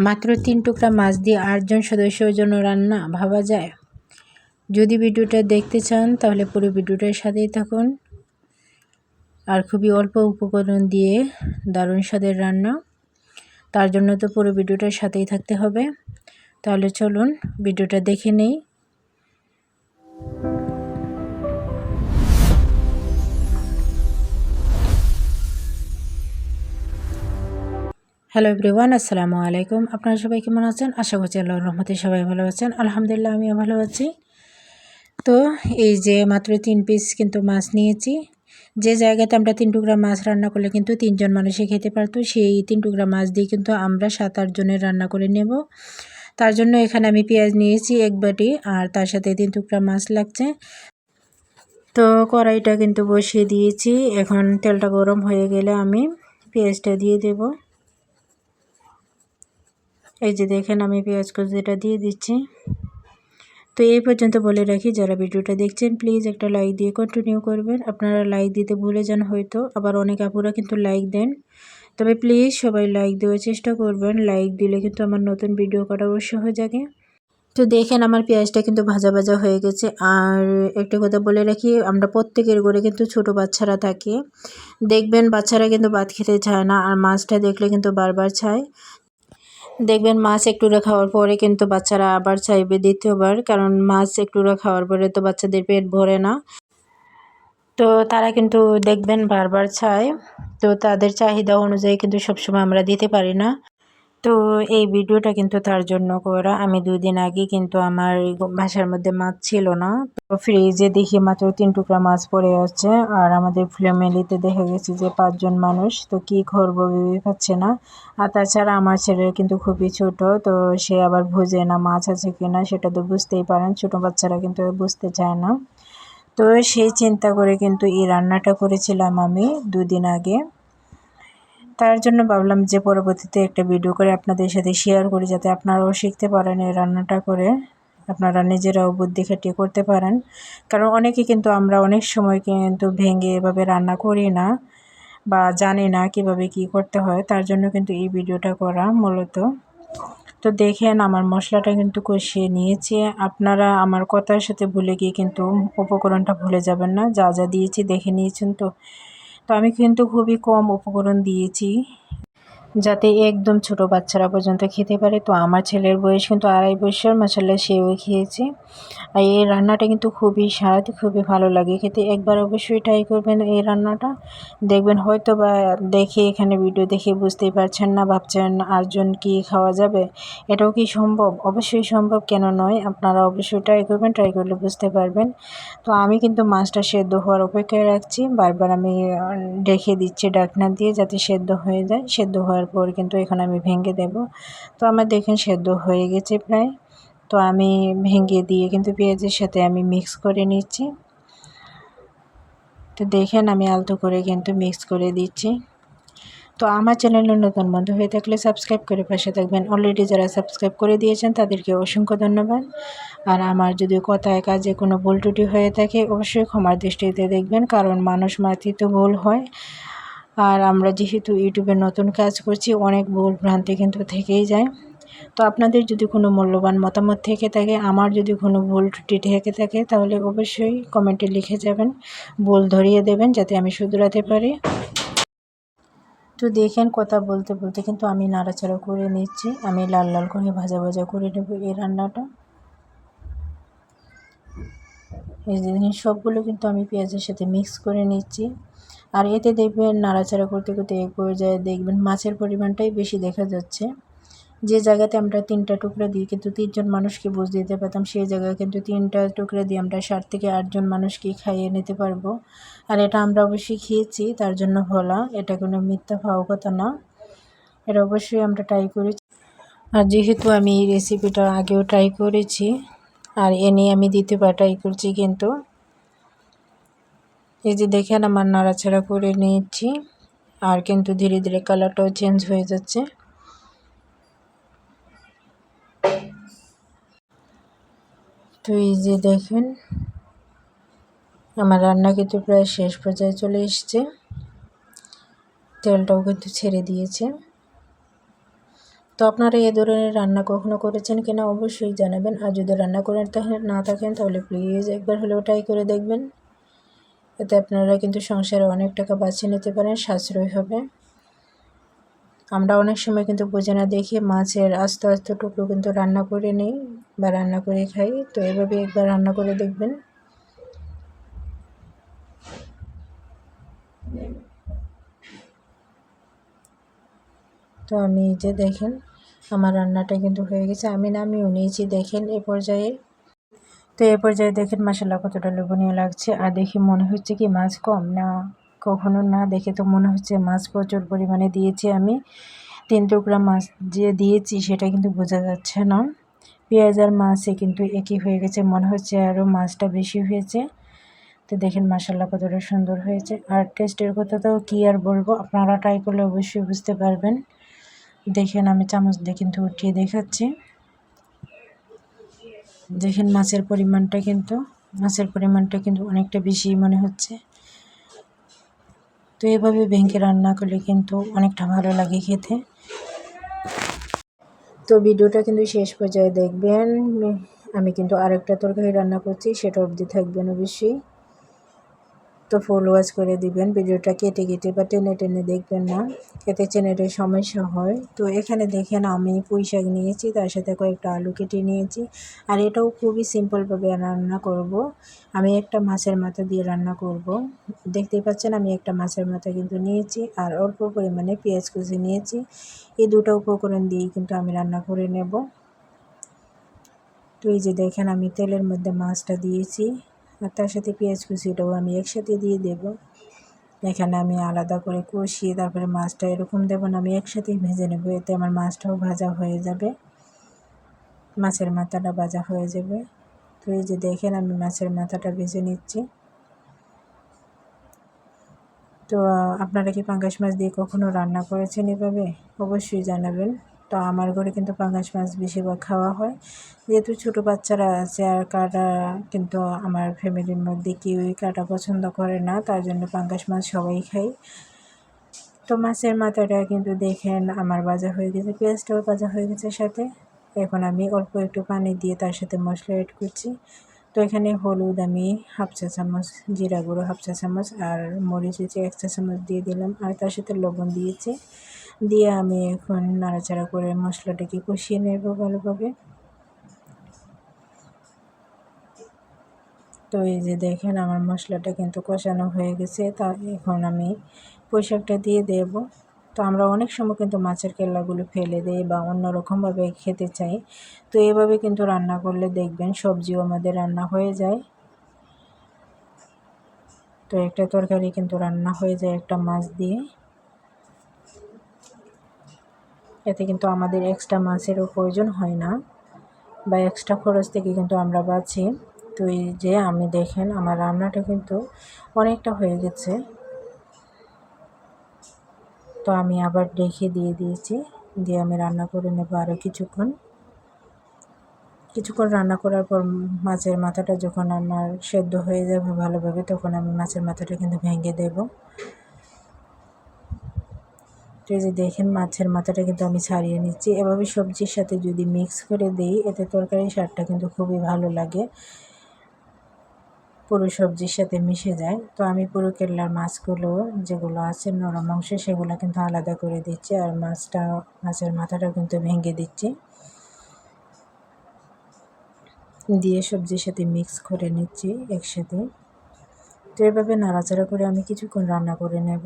মাত্র 3 টুকরা মাছ দিয়ে 8 জন সদস্যের জন্য রান্না ভাবা যায়? যদি ভিডিওটা দেখতে চান তাহলে পুরো ভিডিওটার সাথেই থাকুন। আর খুবই অল্প উপকরণ দিয়ে দারুণ স্বাদের রান্না, তার জন্য তো পুরো ভিডিওটার সাথেই থাকতে হবে। তাহলে চলুন ভিডিওটা দেখে নেই। হ্যালো এভরিওয়ান, আসসালামু আলাইকুম। আপনারা সবাই কেমন আছেন? আশা করছি আল্লাহর রহমতে সবাই ভালো আছেন। আলহামদুলিল্লাহ আমিও ভালো আছি। তো এই যে মাত্র 3 পিস কিন্তু মাছ নিয়েছি। যে জায়গাতে আমরা 3 টুকরা মাছ রান্না করলে কিন্তু 3 জন মানুষই খেতে পারতো, সেই 3 টুকরা মাছ দিয়ে কিন্তু আমরা 7-8 জনের রান্না করে নেব। তার জন্য এখানে আমি পেঁয়াজ নিয়েছি 1 বাটি, আর তার সাথে 3 টুকরা মাছ লাগছে। তো কড়াইটা কিন্তু বসিয়ে দিয়েছি। এখন তেলটা গরম হয়ে গেলে আমি পেঁয়াজটা দিয়ে দেব। এই যে দেখেন আমি পেঁয়াজ কুচিটা দিয়ে দিচ্ছি। তো এই পর্যন্ত বলে রাখি, যারা ভিডিওটা দেখছেন প্লিজ একটা লাইক দিয়ে কন্টিনিউ করবেন। আপনারা লাইক দিতে ভুলে যান হয়তো, আবার অনেক আপুরা কিন্তু লাইক দেন, তবে প্লিজ সবাই লাইক দেওয়ার চেষ্টা করবেন। লাইক দিলে কিন্তু আমার নতুন ভিডিও করার উৎসাহ জাগে। তো দেখেন আমার পেঁয়াজটা কিন্তু ভাজা ভাজা হয়ে গেছে। আর একটা কথা বলে রাখি, আমরা প্রত্যেকের ঘরে কিন্তু ছোট বাচ্চারা থাকে, দেখবেন বাচ্চারা কিন্তু ভাত খেতে চায় না, আর মাছটা দেখলে কিন্তু বারবার চায়। দেখবেন মাছ একটুরা খাওয়ার পরে কিন্তু বাচ্চারা আবার চাইবে দ্বিতীয়বার, কারণ মাছ একটুরা খাওয়ার পরে তো বাচ্চাদের পেট ভরে না, তো তারা কিন্তু দেখবেন বারবার চায়। তো তাদের চাহিদা অনুযায়ী কিন্তু সবসময় আমরা দিতে পারি না। তো এই ভিডিওটা কিন্তু তার জন্য করা। আমি 2 দিন আগে কিন্তু আমার বাসার মধ্যে মাছ ছিল না, তো ফ্রিজে দেখি মাত্র 3 টুকরা মাছ পড়ে আছে। আর আমাদের ফ্যামিলিতে দেখা গেছে যে 5 জন মানুষ, তো কি করবো ভেবে পাচ্ছে না। আর তাছাড়া আমার ছেলে কিন্তু খুবই ছোট, তো সে আবার বুঝে না মাছ আছে কিনা, সেটা তো বুঝতেই পারেন, ছোট বাচ্চারা কিন্তু বুঝতে চায় না। তো সেই চিন্তা করে কিন্তু এই রান্নাটা করেছিলাম আমি 2 দিন আগে। তার জন্য ভাবলাম যে পরবর্তীতে একটা ভিডিও করে আপনাদের সাথে শেয়ার করি, যাতে আপনারাও শিখতে পারেন এই রান্নাটা করে, আপনারা নিজেরাও বুদ্ধি খাটিয়ে করতে পারেন। কারণ অনেকে কিন্তু আমরা অনেক সময় কিন্তু ভেঙে এভাবে রান্না করি না, বা জানি না কিভাবে কি করতে হয়, তার জন্য কিন্তু এই ভিডিওটা করা মূলত। তো দেখেন আমার মশলাটা কিন্তু কষিয়ে নিয়েছি। আপনারা আমার কথার সাথে ভুলে গিয়ে কিন্তু উপকরণটা ভুলে যাবেন না, যা যা দিয়েছি দেখে নিয়েছেন তো। তো আমি কিন্তু খুবই কম উপকরণ দিয়েছি, যাতে একদম ছোট বাচ্চারা পর্যন্ত খেতে পারে। তো আমার ছেলের বয়স কিন্তু 2.5 বছর, মাশাআল্লাহ সেও খেয়েছে। আর এই রান্নাটা কিন্তু খুবই স্বাদ, খুবই ভালো লাগে খেতে। একবার অবশ্যই ট্রাই করবেন এই রান্নাটা, দেখবেন হয়তো বা দেখে এখানে ভিডিও দেখে বুঝতেই পারছেন না, ভাবছেন 8 জন কি খাওয়া যাবে, এটাও কি সম্ভব? অবশ্যই সম্ভব, কেন নয়। আপনারা অবশ্যই ট্রাই করবেন, ট্রাই করলে বুঝতে পারবেন। তো আমি কিন্তু মাছটা সেদ্ধ হওয়ার অপেক্ষায় রাখছি, বারবার আমি রেখে দিচ্ছি ঢাকনা দিয়ে, যাতে সেদ্ধ হয়ে যায়। সেদ্ধ হওয়ার পর কিন্তু এখন আমি ভেঙে দেব। তো আমার দেখেন সেদ্ধ হয়ে গেছে প্রায়। তো আমি ভেঙে দিয়ে কিন্তু পেঁয়াজের সাথে আমি মিক্স করে নিচ্ছি। তো দেখেন আমি আলতো করে কিন্তু মিক্স করে দিচ্ছি। তো আমার চ্যানেলে নতুন বন্ধু হয়ে থাকলে সাবস্ক্রাইব করে পাশে থাকবেন। অলরেডি যারা সাবস্ক্রাইব করে দিয়েছেন তাদেরকে অসংখ্য ধন্যবাদ। আর আমার যদি কথায় কাজে কোনো ভুল ত্রুটি হয়ে থাকে অবশ্যই ক্ষমার দৃষ্টিতে দেখবেন, কারণ মানুষ মাত্রই তো ভুল হয়। আর আমরা যেহেতু ইউটিউবে নতুন কাজ করছি, অনেক ভুল ভ্রান্তি কিন্তু থেকেই যায়। তো আপনাদের যদি কোনো মূল্যবান মতামত থেকে থাকে, আমার যদি কোনো ভুল ত্রুটি থেকে থাকে, তাহলে অবশ্যই কমেন্টে লিখে যাবেন, ভুল ধরিয়ে দেবেন, যাতে আমি শুধরাতে পারি। তো দেখেন কথা বলতে বলতে কিন্তু আমি নাড়াচাড়া করে নিচ্ছি। আমি লাল লাল করে ভাজা ভাজা করে নেব এই রান্নাটা। এই জিনিস সবগুলো কিন্তু আমি পেঁয়াজের সাথে মিক্স করে নিচ্ছি। আর এতে দেখবেন নাড়াচাড়া করতে করতে এক পর্যায়ে দেখবেন মাছের পরিমাণটাই বেশি দেখা যাচ্ছে। যে জায়গাতে আমরা 3টা টুকরা দিই কিন্তু 3 জন মানুষকে বুঝ দিতে পারতাম, সেই জায়গায় কিন্তু 3টা টুকরা দিয়ে আমরা 7 থেকে 8 জন মানুষকে খাইয়ে নিতে পারবো। আর এটা আমরা অবশ্যই খেয়েছি, তার জন্য বলা, এটা কোনো মিথ্যা পাওয়া কথা না, এটা অবশ্যই আমরা ট্রাই করেছি। আর যেহেতু আমি এই রেসিপিটা আগেও ট্রাই করেছি, আর এ নিয়ে আমি দ্বিতীয়বার ট্রাই করছি কিন্তু। এই যে দেখেন আমার নাড়াচাড়া করে নিয়েছি, আর কিন্তু ধীরে ধীরে কালারটাও চেঞ্জ হয়ে যাচ্ছে। তো এই যে দেখেন আমার রান্না কিন্তু প্রায় শেষ পর্যায়ে চলে এসছে, তেলটাও কিন্তু ছেড়ে দিয়েছে। তো আপনারা এই ধরনের রান্না কখনো করেছেন কিনা অবশ্যই জানাবেন। আর যদি রান্না করে না থাকেন তাহলে প্লিজ একবার হলেও ট্রাই করে দেখবেন। এতে আপনারা কিন্তু সংসারে অনেক টাকা বাঁচিয়ে নিতে পারেন, সাশ্রয় হবে। আমরা অনেক সময় কিন্তু বুঝে না দেখি মাছের আস্তে আস্তে টুকরো কিন্তু রান্না করে নিই বা রান্না করে খাই। তো এভাবে একবার রান্না করে দেখবেন। তো আমি যে দেখেন আমার রান্নাটা কিন্তু হয়ে গেছে, আমি নামিয়েও নিয়েছি দেখেন এ পর্যায়ে। তো এ পর্যায়ে দেখেন মাসাল্লাহ কতটা লোভনীয় লাগছে। আর দেখে মনে হচ্ছে কি মাছ কম না, কখনো না। দেখে তো মনে হচ্ছে মাছ প্রচুর পরিমাণে দিয়েছি আমি। 3 টুকরা মাছ যে দিয়েছি সেটা কিন্তু বোঝা যাচ্ছে না। পেঁয়াজ আর মাছে কিন্তু একই হয়ে গেছে, মনে হচ্ছে আরও মাছটা বেশি হয়েছে। তো দেখেন মাসাল্লাহ কতটা সুন্দর হয়েছে। আর টেস্টের কথা তো কী আর বলবো, আপনারা ট্রাই করলে অবশ্যই বুঝতে পারবেন। দেখেন আমি চামচ দিয়ে কিন্তু উঠিয়ে দেখাচ্ছি। দেখেন মাছের পরিমাণটা কিন্তু অনেকটা বেশি মনে হচ্ছে। তো এভাবে ভেঙে রান্না করলে কিন্তু অনেকটা ভালো লাগে খেতে। তো ভিডিওটা কিন্তু শেষ পর্যায়ে দেখবেন। আমি কিন্তু আরেকটা তরকারি রান্না করছি, সেটা অবধি থাকবেন অবশ্যই। তো ফুল ওয়াচ করে দিবেন, ভিডিওটা কেটে কেটে বা টেনে টেনে দেখবেন না, এতে চ্যানেলের সমস্যা হয়। তো এখানে দেখেন আমি পুঁই শাক নিয়েছি, তার সাথে কয়েকটা আলু কেটে নিয়েছি। আর এটাও খুবই সিম্পলভাবে রান্না করব। আমি একটা মাছের মাথা দিয়ে রান্না করব। দেখতেই পাচ্ছেন আমি একটা মাছের মাথা কিন্তু নিয়েছি আর অল্প পরিমাণে পেঁয়াজ কুচি নিয়েছি। এই দুটো উপকরণ দিয়েই কিন্তু আমি রান্না করে নেব। তো এই যে দেখেন আমি তেলের মধ্যে মাছটা দিয়েছি আর তার সাথে পেঁয়াজ কুচিটাও আমি একসাথে দিয়ে দেব। এখানে আমি আলাদা করে কষিয়ে তারপরে মাছটা এরকম দেব না, আমি একসাথেই ভেজে নেব। এতে আমার মাছটাও ভাজা হয়ে যাবে, মাছের মাথাটা ভাজা হয়ে যাবে। তো এই যে দেখেন আমি মাছের মাথাটা ভেজে নিচ্ছি। তো আপনারা কি পাঙ্গাস মাছ দিয়ে কখনো রান্না করেছেন এভাবে? অবশ্যই জানাবেন। তো আমার ঘরে কিন্তু পাঙ্গাস মাছ বেশিরভাগ খাওয়া হয়, যেহেতু ছোটো বাচ্চারা আছে আর কাটা কিন্তু আমার ফ্যামিলির মধ্যে কেউই কাটা পছন্দ করে না, তার জন্য পাঙ্গাস মাছ সবাই খাই। তো মাছের মাথাটা কিন্তু দেখেন আমার ভাজা হয়ে গেছে, পেঁয়াজটাও ভাজা হয়ে গেছে সাথে। এখন আমি অল্প একটু পানি দিয়ে তার সাথে মশলা অ্যাড করছি। তো এখানে হলুদ আমি হাফ চা চামচ, জিরা গুঁড়ো হাফ চা চামচ আর মরিচ হচ্ছে 1 চা চামচ দিয়ে দিলাম, আর তার সাথে লবণ দিয়েছি। দিয়ে আমি এখন নাড়াচাড়া করে মশলাটাকে কষিয়ে নেব ভালোভাবে। তো এই যে দেখেন আমার মশলাটা কিন্তু কষানো হয়ে গেছে। তা এখন আমি পুঁই শাকটা দিয়ে দেব। তো আমরা অনেক সময় কিন্তু মাছের কেল্লাগুলো ফেলে দিই বা অন্যরকমভাবে খেতে চাই। তো এভাবে কিন্তু রান্না করলে দেখবেন সবজিও আমাদের রান্না হয়ে যায়। তো একটা তরকারি কিন্তু রান্না হয়ে যায় একটা মাছ দিয়ে। এতে কিন্তু আমাদের এক্সট্রা মাছেরও প্রয়োজন হয় না বা এক্সট্রা খরচ থেকে কিন্তু আমরা বাঁচি। তো এই যে আমি দেখেন আমার রান্নাটা কিন্তু অনেকটা হয়ে গেছে। তো আমি আবার ঢেকে দিয়ে দিয়েছি, দিয়ে আমি রান্না করে নেব আরও কিছুক্ষণ। রান্না করার পর মাছের মাথাটা যখন আমার সেদ্ধ হয়ে যাবে ভালোভাবে, তখন আমি মাছের মাথাটা কিন্তু ভেঙে দেব। তো এই যে দেখেন মাছের মাথাটা কিন্তু আমি ছাড়িয়ে নিচ্ছি। এভাবে সবজির সাথে যদি মিক্স করে দিই, এতে তরকারির স্বাদটা কিন্তু খুবই ভালো লাগে, পুরো সবজির সাথে মিশে যায়। তো আমি পুরো কেল্লার মাছগুলো যেগুলো আছে নরম অংশ সেগুলো কিন্তু আলাদা করে দিচ্ছি, আর মাছের মাথাটা কিন্তু ভেঙে দিচ্ছি, দিয়ে সবজির সাথে মিক্স করে নিচ্ছি একসাথে। তো এভাবে নাড়াচাড়া করে আমি কিছুক্ষণ রান্না করে নেব।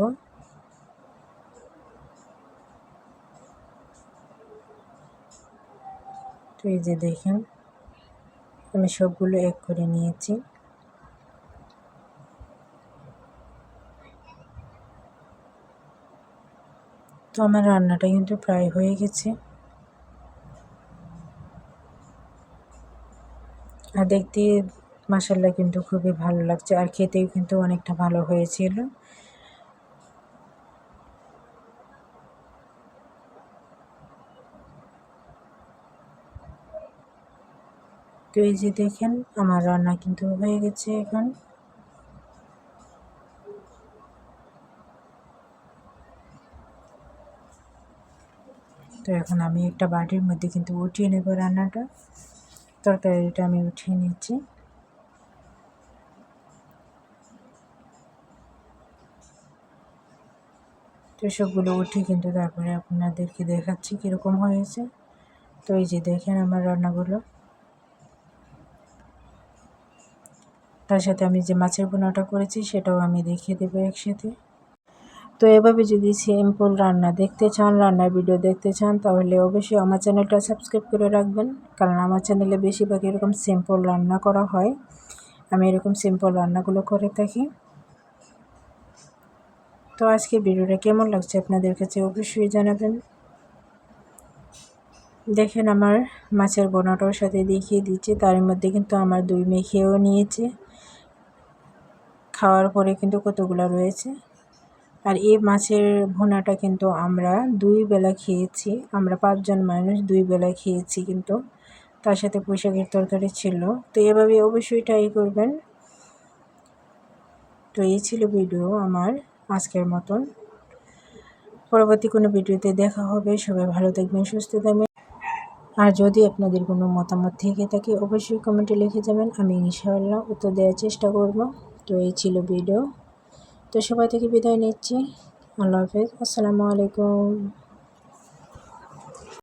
তো এই যে দেখেন আমি সবগুলো এক করে নিয়েছি। তো আমার রান্নাটা কিন্তু প্রায় হয়ে গেছে, আর দেখতে মাশাআল্লাহ কিন্তু খুবই ভালো লাগছে, আর খেতেও কিন্তু অনেকটা ভালো হয়েছিল। তো এই যে দেখেন আমার রান্না কিন্তু হয়ে গেছে এখন। তো এখন আমি একটা বাটির মধ্যে কিন্তু উঠিয়ে নেব রান্নাটা, তরকারিটা আমি উঠিয়ে নিচ্ছি। তো সবগুলো উঠিয়ে কিন্তু তারপরে আপনাদেরকে দেখাচ্ছি কীরকম হয়েছে। তো এই যে দেখেন আমার রান্নাগুলো, তার সাথে আমি যে মাছের বোনাটা করেছি সেটাও আমি দেখিয়ে দেবো একসাথে। তো এভাবে যদি সিম্পল রান্না দেখতে চান, রান্নার ভিডিও দেখতে চান, তাহলে অবশ্যই আমার চ্যানেলটা সাবস্ক্রাইব করে রাখবেন, কারণ আমার চ্যানেলে বেশিরভাগ এরকম সিম্পল রান্না করা হয়। আমি এরকম সিম্পল রান্নাগুলো করে থাকি। তো আজকে ভিডিওটা কেমন লাগছে আপনাদের কাছে অবশ্যই জানাবেন। দেখেন আমার মাছের বোনাটার সাথে দেখিয়ে দিচ্ছি, তার মধ্যে কিন্তু আমার দই মেখেও নিয়েছে, খাওয়ার পরে কিন্তু কতগুলো রয়েছে। আর এই মাছের ভুনাটা কিন্তু আমরা 2 বেলা খেয়েছি, আমরা 5 জন মানুষ 2 বেলা খেয়েছি, কিন্তু তার সাথে পুঁইশাকের তরকারি ছিল। তো এভাবে অবশ্যই ট্রাই করবেন। তো এই ছিল ভিডিও আমার আজকের মতন। পরবর্তী কোনো ভিডিওতে দেখা হবে। সবাই ভালো থাকবেন, সুস্থ থাকবেন। আর যদি আপনাদের কোনো মতামত থেকে থাকে অবশ্যই কমেন্টে লিখে যাবেন, আমি ইনশাআল্লাহ উত্তর দেওয়ার চেষ্টা করব। তো এই ছিল ভিডিও। তো সবাই থেকে বিদায় নিচ্ছি। আল্লাহ হাফেজ, আসসালামু আলাইকুম।